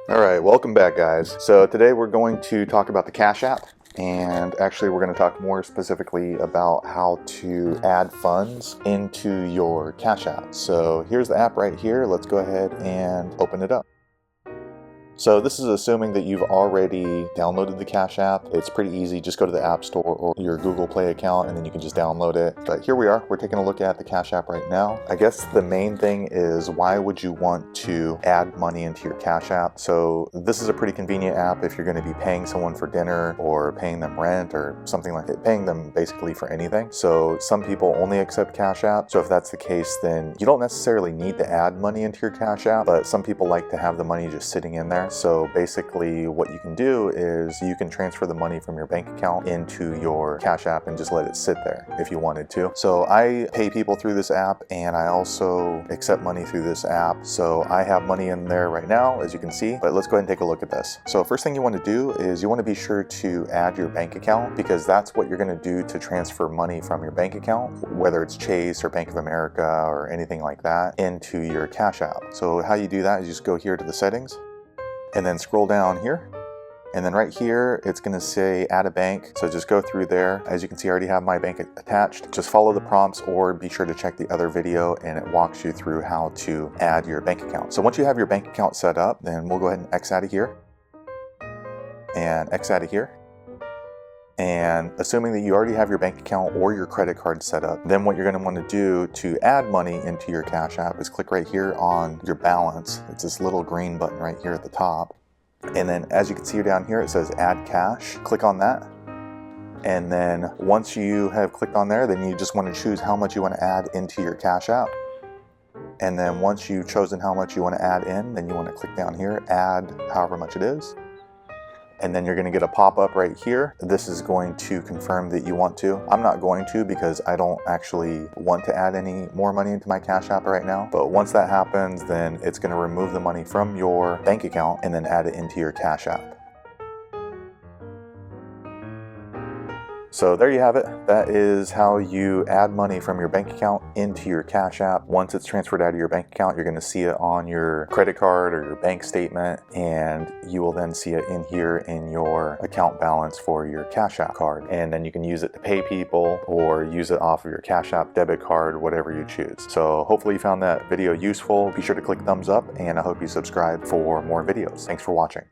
Alright, welcome back guys. So today we're going to talk about the Cash App, and actually we're going to talk more specifically about how to add funds into your Cash App. So here's the app right here. Let's go ahead and open it up. So this is assuming that you've already downloaded the Cash App. It's pretty easy. Just go to the App Store or your Google Play account and then you can just download it. But here we are. We're taking a look at the Cash App right now. I guess the main thing is, why would you want to add money into your Cash App? So this is a pretty convenient app if you're going to be paying someone for dinner or paying them rent or something like that, paying them basically for anything. So some people only accept Cash App. So if that's the case, then you don't necessarily need to add money into your Cash App, but some people like to have the money just sitting in there. So basically what you can do is you can transfer the money from your bank account into your Cash App and just let it sit there if you wanted to. So I pay people through this app and I also accept money through this app. So I have money in there right now, as you can see, but let's go ahead and take a look at this. So first thing you want to do is you want to be sure to add your bank account, because that's what you're going to do to transfer money from your bank account, whether it's Chase or Bank of America or anything like that, into your Cash App. So how you do that is you just go here to the settings and then scroll down here, and then right here it's going to say add a bank. So just go through there. As you can see, I already have my bank attached. Just follow the prompts or be sure to check the other video and it walks you through how to add your bank account. So once you have your bank account set up, then we'll go ahead and X out of here and X out of here. And assuming that you already have your bank account or your credit card set up, then what you're going to want to do to add money into your Cash App is click right here on your balance. It's this little green button right here at the top. And then as you can see down here, it says add cash. Click on that. And then once you have clicked on there, then you just want to choose how much you want to add into your Cash App. And then once you've chosen how much you want to add in, then you want to click down here, add however much it is. And then you're going to get a pop-up right here. This is going to confirm that you want to. I'm not going to, because I don't actually want to add any more money into my Cash App right now. But once that happens, then it's going to remove the money from your bank account and then add it into your Cash App. So there you have it. That is how you add money from your bank account into your Cash App. Once it's transferred out of your bank account, you're going to see it on your credit card or your bank statement, and you will then see it in here in your account balance for your Cash App card. And then you can use it to pay people or use it off of your Cash App debit card, whatever you choose. So hopefully you found that video useful. Be sure to click thumbs up, and I hope you subscribe for more videos. Thanks for watching.